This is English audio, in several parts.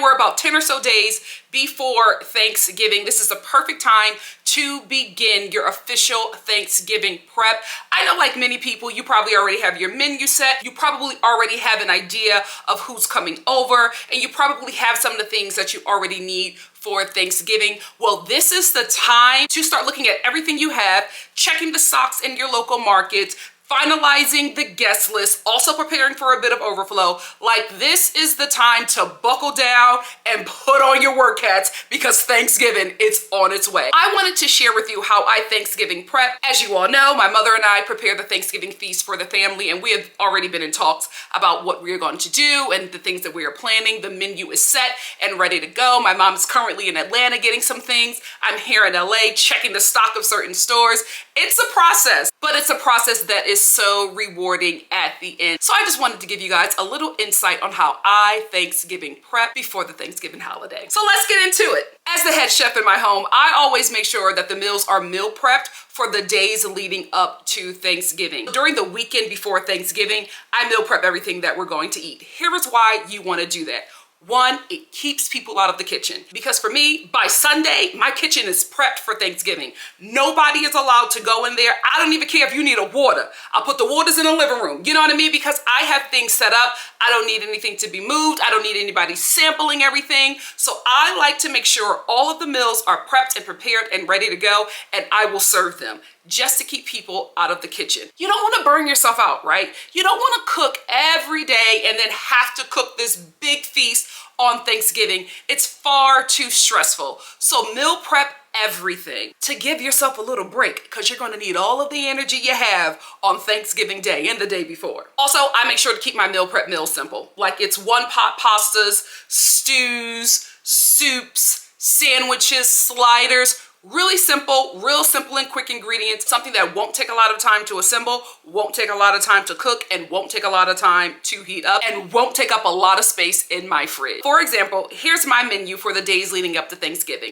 now we're about 10 or so days before Thanksgiving. This is the perfect time to begin your official Thanksgiving prep. I know, like many people, you probably already have your menu set. You probably already have an idea of who's coming over, and you probably have some of the things that you already need for Thanksgiving. Well, this is the time to start looking at everything you have, checking the stocks in your local markets, finalizing the guest list, also preparing for a bit of overflow. Like, this is the time to buckle down and put on your work hats because Thanksgiving is on its way. I wanted to share with you how I Thanksgiving prep. As you all know, my mother and I prepare the Thanksgiving feast for the family, and we have already been in talks about what we're going to do and the things that we are planning. The menu is set and ready to go. My mom is currently in Atlanta getting some things. I'm here in LA checking the stock of certain stores. It's a process, but it's a process that is so rewarding at the end. So I just wanted to give you guys a little insight on how I Thanksgiving prep before the Thanksgiving holiday. So let's get into it. As the head chef in my home, I always make sure that the meals are meal prepped for the days leading up to Thanksgiving. During the weekend before Thanksgiving, I meal prep everything that we're going to eat. Here is why you want to do that. One, it keeps people out of the kitchen. Because for me, by Sunday, my kitchen is prepped for Thanksgiving. Nobody is allowed to go in there. I don't even care if you need a water. I'll put the waters in the living room. You know what I mean? Because I have things set up. I don't need anything to be moved. I don't need anybody sampling everything. So I like to make sure all of the meals are prepped and prepared and ready to go, and I will serve them just to keep people out of the kitchen. You don't want to burn yourself out, right? You don't want to cook every day and then have to cook this big feast on Thanksgiving. It's far too stressful. So meal prep everything to give yourself a little break, because you're going to need all of the energy you have on Thanksgiving Day and the day before. Also, I make sure to keep my meal prep meals simple. Like, it's one pot pastas, stews, soups, sandwiches, sliders. Really simple, real simple and quick ingredients, something that won't take a lot of time to assemble, won't take a lot of time to cook, and won't take a lot of time to heat up, and won't take up a lot of space in my fridge. For example, here's my menu for the days leading up to Thanksgiving.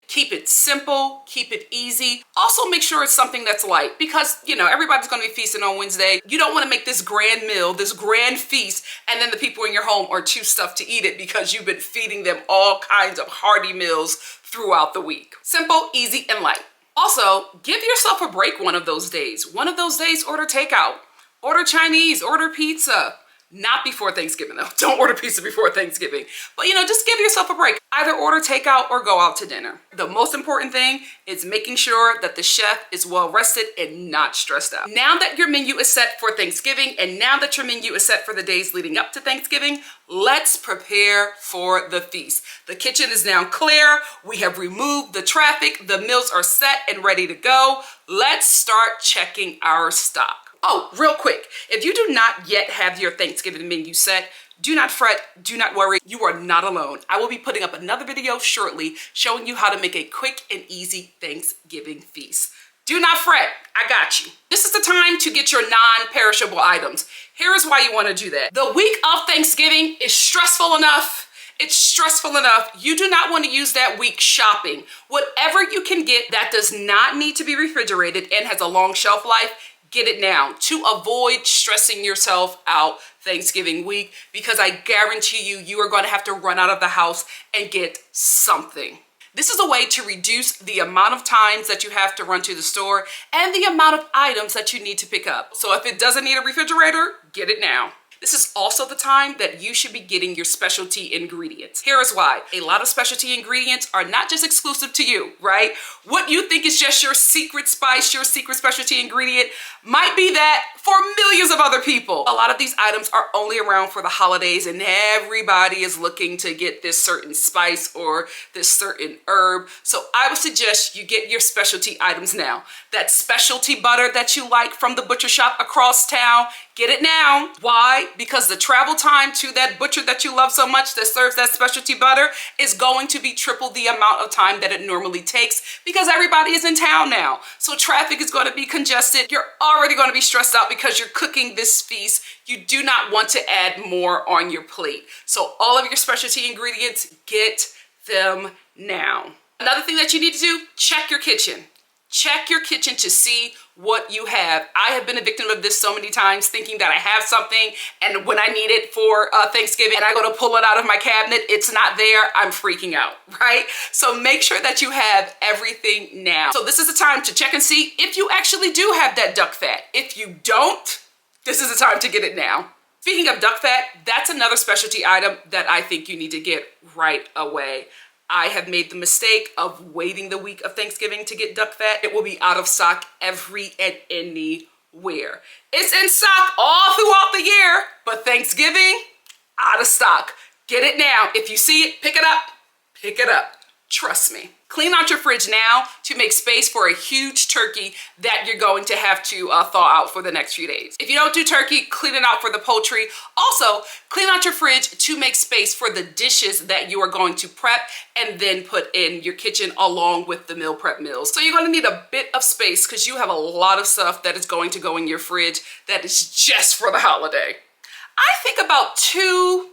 Keep it simple, keep it easy. Also make sure it's something that's light, because, you know, everybody's gonna be feasting on Wednesday. You don't wanna make this grand meal, this grand feast, and then the people in your home are too stuffed to eat it because you've been feeding them all kinds of hearty meals throughout the week. Simple, easy, and light. Also, give yourself a break one of those days. One of those days, order takeout, order Chinese, order pizza. Not before Thanksgiving though. Don't order pizza before Thanksgiving. But, you know, just give yourself a break. Either order takeout or go out to dinner. The most important thing is making sure that the chef is well rested and not stressed out. Now that your menu is set for Thanksgiving, and now that your menu is set for the days leading up to Thanksgiving, let's prepare for the feast. The kitchen is now clear. We have removed the traffic. The meals are set and ready to go. Let's start checking our stock. Oh, real quick, if you do not yet have your Thanksgiving menu set, do not fret, do not worry, you are not alone. I will be putting up another video shortly showing you how to make a quick and easy Thanksgiving feast. Do not fret, I got you. This is the time to get your non-perishable items. Here is why you want to do that. The week of Thanksgiving is stressful enough. It's stressful enough. You do not want to use that week shopping. Whatever you can get that does not need to be refrigerated and has a long shelf life, get it now to avoid stressing yourself out Thanksgiving week, because I guarantee you, you are going to have to run out of the house and get something. This is a way to reduce the amount of times that you have to run to the store and the amount of items that you need to pick up. So if it doesn't need a refrigerator, get it now. This is also the time that you should be getting your specialty ingredients. Here is why. A lot of specialty ingredients are not just exclusive to you, right? What you think is just your secret spice, your secret specialty ingredient, might be that for millions of other people. A lot of these items are only around for the holidays, and everybody is looking to get this certain spice or this certain herb. So I would suggest you get your specialty items now. That specialty butter that you like from the butcher shop across town, get it now. Why? Because the travel time to that butcher that you love so much that serves that specialty butter is going to be triple the amount of time that it normally takes, because everybody is in town now. So traffic is going to be congested. You're already going to be stressed out because you're cooking this feast. You do not want to add more on your plate. So all of your specialty ingredients, get them now. Another thing that you need to do, check your kitchen. Check your kitchen to see what you have. I have been a victim of this so many times, thinking that I have something, and when I need it for Thanksgiving and I go to pull it out of my cabinet, it's not there. I'm freaking out, right? So make sure that you have everything now. So this is the time to check and see if you actually do have that duck fat. If you don't, this is the time to get it now. Speaking of duck fat, that's another specialty item that I think you need to get right away. I have made the mistake of waiting the week of Thanksgiving to get duck fat. It will be out of stock every and anywhere. It's in stock all throughout the year, but Thanksgiving, out of stock. Get it now. If you see it, pick it up. Pick it up. Trust me. Clean out your fridge now to make space for a huge turkey that you're going to have to thaw out for the next few days. If you don't do turkey, clean it out for the poultry. Also, clean out your fridge to make space for the dishes that you are going to prep and then put in your kitchen along with the meal prep meals. So you're going to need a bit of space because you have a lot of stuff that is going to go in your fridge that is just for the holiday. I think about two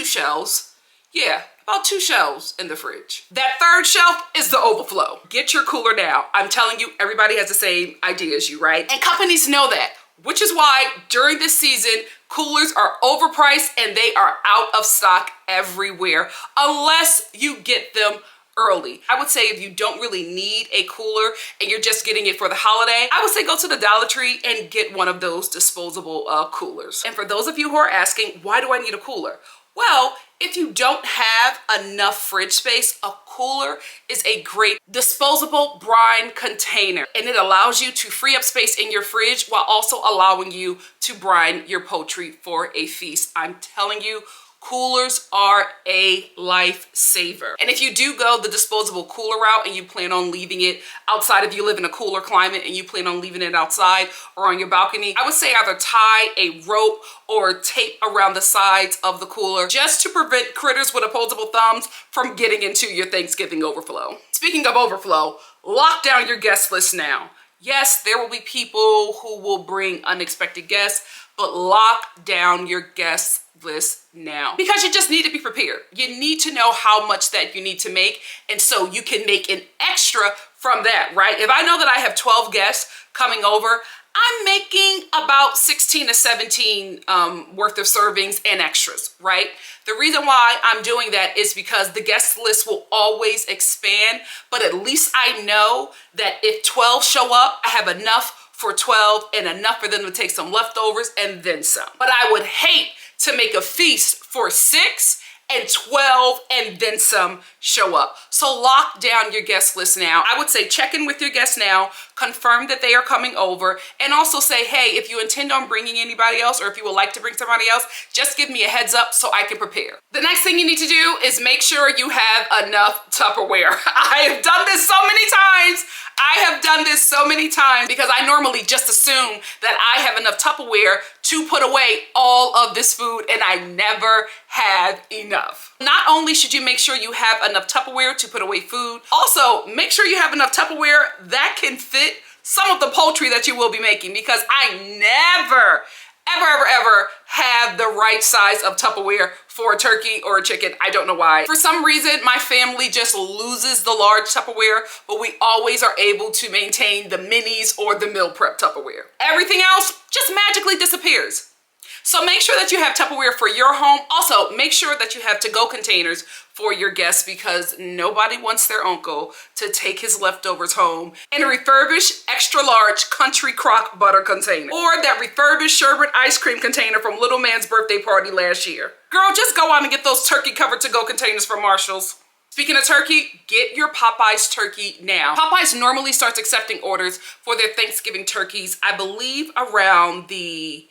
shelves. Yeah. About 2 shelves in the fridge. That third shelf is the overflow. Get your cooler now. I'm telling you, everybody has the same idea as you, right? And companies know that, which is why during this season, coolers are overpriced and they are out of stock everywhere, unless you get them early. I would say if you don't really need a cooler and you're just getting it for the holiday, I would say go to the Dollar Tree and get one of those disposable coolers. And for those of you who are asking, why do I need a cooler? Well, if you don't have enough fridge space, a cooler is a great disposable brine container, and it allows you to free up space in your fridge while also allowing you to brine your poultry for a feast. I'm telling you, coolers are a lifesaver. And if you do go the disposable cooler route and you plan on leaving it outside, if you live in a cooler climate and you plan on leaving it outside or on your balcony, I would say either tie a rope or tape around the sides of the cooler just to prevent critters with opposable thumbs from getting into your Thanksgiving overflow. Speaking of overflow, lock down your guest list now. Yes, there will be people who will bring unexpected guests, but lock down your guest list now because you just need to be prepared. You need to know how much that you need to make, and so you can make an extra from that, right? If I know that I have 12 guests coming over, I'm making about 16 to 17 worth of servings and extras, right? The reason why I'm doing that is because the guest list will always expand, but at least I know that if 12 show up, I have enough for 12 and enough for them to take some leftovers and then some. But I would hate to make a feast for 6 and 12 and then some show up. So lock down your guest list now. I would say check in with your guests now, confirm that they are coming over, and also say, hey, if you intend on bringing anybody else or if you would like to bring somebody else, just give me a heads up so I can prepare. The next thing you need to do is make sure you have enough Tupperware. I have done this so many times. Because I normally just assume that I have enough Tupperware to put away all of this food, and I never have enough. Not only should you make sure you have enough Tupperware to put away food, also make sure you have enough Tupperware that can fit some of the poultry that you will be making, because I never, ever have the right size of Tupperware for a turkey or a chicken. I don't know why. For some reason, my family just loses the large Tupperware, but we always are able to maintain the minis or the meal prep Tupperware. Everything else just magically disappears. So make sure that you have Tupperware for your home. Also, make sure that you have to-go containers for your guests, because nobody wants their uncle to take his leftovers home in a refurbished extra large country crock butter container, or that refurbished sherbet ice cream container from Little Man's birthday party last year. Girl, just go out and get those turkey covered to-go containers from Marshall's. Speaking of turkey, get your Popeyes turkey now. Popeyes normally starts accepting orders for their Thanksgiving turkeys, I believe around the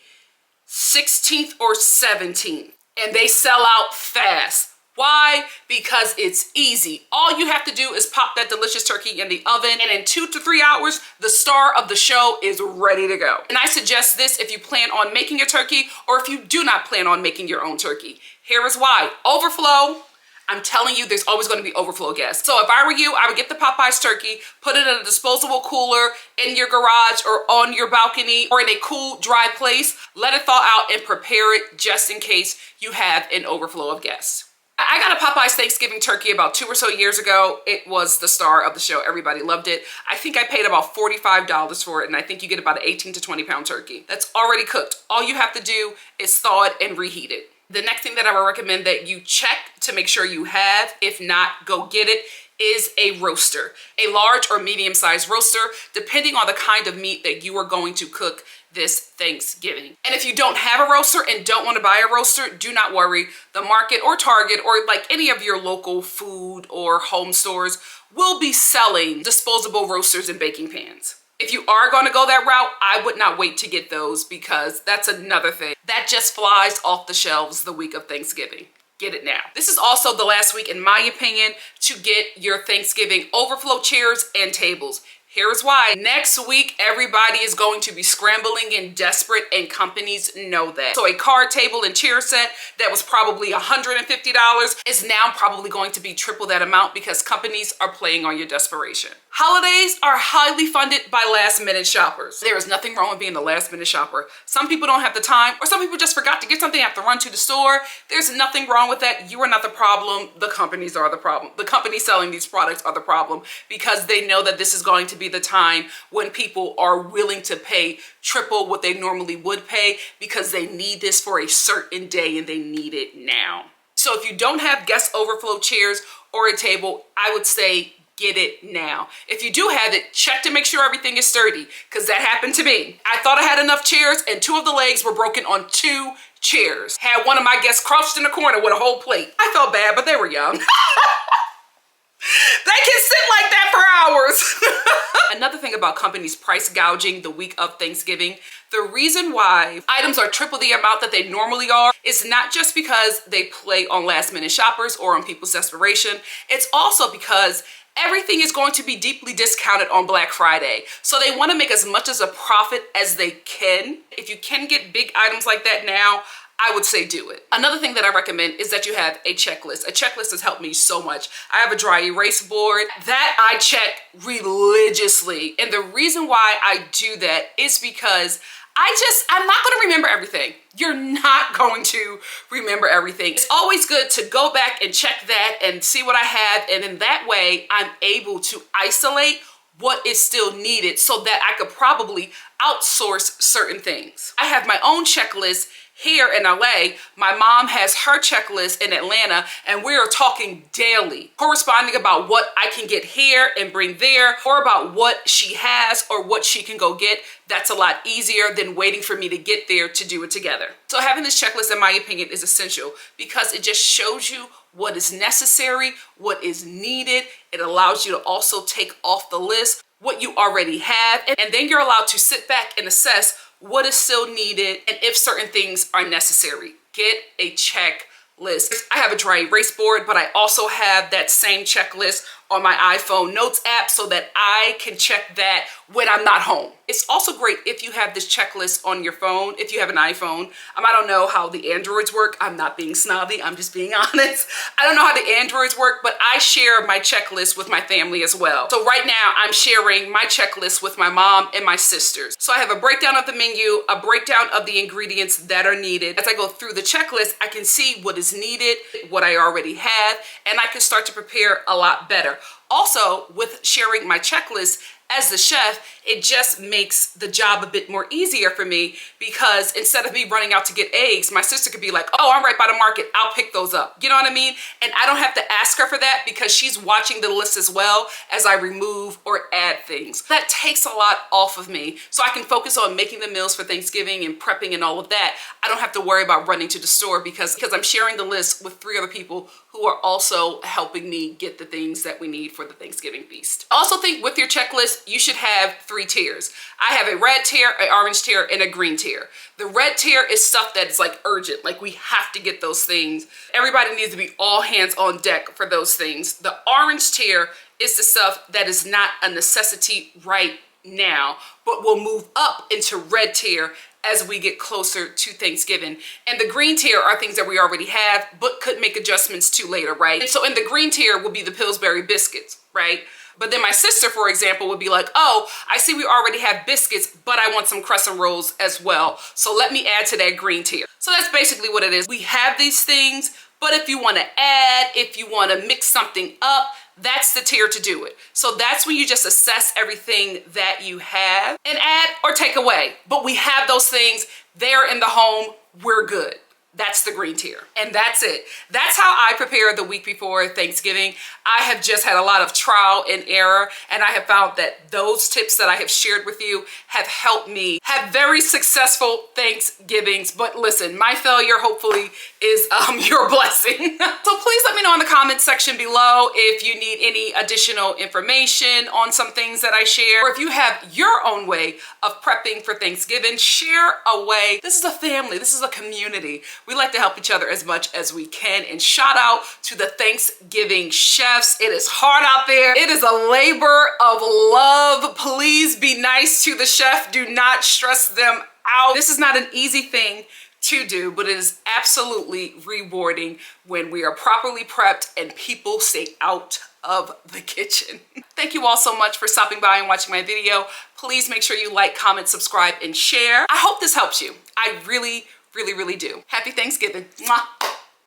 16th or 17th, and they sell out fast. Why? Because it's easy. All you have to do is pop that delicious turkey in the oven, and in 2 to 3 hours, the star of the show is ready to go. And I suggest this if you plan on making a turkey or if you do not plan on making your own turkey. Here is why. Overflow. I'm telling you, there's always going to be overflow guests. So if I were you, I would get the Popeyes turkey, put it in a disposable cooler in your garage or on your balcony or in a cool, dry place. Let it thaw out and prepare it just in case you have an overflow of guests. I got a Popeye's Thanksgiving turkey about 2 or so years ago. It was the star of the show. Everybody loved it. I think I paid about $45 for it, and I think you get about an 18 to 20 pound turkey. That's already cooked. All you have to do is thaw it and reheat it. The next thing that I would recommend that you check to make sure you have, if not, go get it, is a roaster. A large or medium-sized roaster, depending on the kind of meat that you are going to cook this Thanksgiving. And if you don't have a roaster and don't want to buy a roaster, do not worry. The Market or Target or like any of your local food or home stores will be selling disposable roasters and baking pans. If you are going to go that route, I would not wait to get those, because that's another thing that just flies off the shelves the week of Thanksgiving. Get it now. This is also the last week, in my opinion, to get your Thanksgiving overflow chairs and tables. Here's why. Next week, everybody is going to be scrambling and desperate, and companies know that. So a card table and chair set that was probably $150 is now probably going to be triple that amount, because companies are playing on your desperation. Holidays are highly funded by last minute shoppers. There is nothing wrong with being a last minute shopper. Some people don't have the time, or some people just forgot to get something, have to run to the store. There's nothing wrong with that. You are not the problem. The companies are the problem. The companies selling these products are the problem, because they know that this is going to be the time when people are willing to pay triple what they normally would pay, because they need this for a certain day and they need it now. So if you don't have guest overflow chairs or a table, I would say get it now. If you do have it, check to make sure everything is sturdy, because that happened to me. I thought I had enough chairs, and 2 of the legs were broken on 2 chairs. Had one of my guests crouched in the corner with a whole plate. I felt bad, but they were young. They can sit like that for hours. Another thing about companies price gouging the week of Thanksgiving, the reason why items are triple the amount that they normally are is not just because they play on last minute shoppers or on people's desperation. It's also because everything is going to be deeply discounted on Black Friday. So they want to make as much as a profit as they can. If you can get big items like that now, I would say do it. Another thing that I recommend is that you have a checklist. A checklist has helped me so much. I have a dry erase board that I check religiously. And the reason why I do that is because I'm not going to remember everything. You're not going to remember everything. It's always good to go back and check that and see what I have. And in that way, I'm able to isolate what is still needed so that I could probably outsource certain things. I have my own checklist here in LA. My mom has her checklist in Atlanta, and we are talking daily, corresponding about what I can get here and bring there, or about what she has or what she can go get. That's a lot easier than waiting for me to get there to do it together. So having this checklist, in my opinion, is essential, because it just shows you what is necessary, what is needed. It allows you to also take off the list what you already have, and then you're allowed to sit back and assess what is still needed and if certain things are necessary. Get a checklist. I have a dry erase board, but I also have that same checklist on my iPhone notes app so that I can check that when I'm not home. It's also great if you have this checklist on your phone, if you have an iPhone. I don't know how the Androids work. I'm not being snobby, I'm just being honest. I don't know how the Androids work, but I share my checklist with my family as well. So right now I'm sharing my checklist with my mom and my sisters. So I have a breakdown of the menu, a breakdown of the ingredients that are needed. As I go through the checklist, I can see what is needed, what I already have, and I can start to prepare a lot better. Also, with sharing my checklist, as the chef, it just makes the job a bit more easier for me, because instead of me running out to get eggs, my sister could be like, oh, I'm right by the market, I'll pick those up. You know what I mean? And I don't have to ask her for that, because she's watching the list as well as I remove or add things. That takes a lot off of me, so I can focus on making the meals for Thanksgiving and prepping and all of that. I don't have to worry about running to the store, because I'm sharing the list with 3 other people who are also helping me get the things that we need for the Thanksgiving feast. I also think with your checklist, you should have 3 tiers. I have a red tier, an orange tier, and a green tier. The red tier is stuff that's like urgent, like we have to get those things. Everybody needs to be all hands on deck for those things. The orange tier is the stuff that is not a necessity right now, but will move up into red tier as we get closer to Thanksgiving. And the green tier are things that we already have, but could make adjustments to later, right? And so in the green tier will be the Pillsbury biscuits, right? But then my sister, for example, would be like, oh, I see we already have biscuits, but I want some crescent rolls as well. So let me add to that green tier. So that's basically what it is. We have these things, But if you want to add, if you want to mix something up, that's the tier to do it. So that's when you just assess everything that you have and add or take away. But we have those things there in the home, we're good. That's the green tier. And that's it. That's how I prepare the week before Thanksgiving. I have just had a lot of trial and error, and I have found that those tips that I have shared with you have helped me have very successful Thanksgivings. But listen, my failure hopefully is your blessing. So please let me know in the comments section below if you need any additional information on some things that I share, or if you have your own way of prepping for Thanksgiving. Share away. This is a family. This is a community. We like to help each other as much as we can. And shout out to the Thanksgiving chefs. It is hard out there. It is a labor of love. Please be nice to the chef. Do not stress them out. This is not an easy thing to do, but it is absolutely rewarding when we are properly prepped and people stay out of the kitchen. Thank you all so much for stopping by and watching my video. Please make sure you like, comment, subscribe, and share. I hope this helps you. I really do. Happy Thanksgiving. Mwah.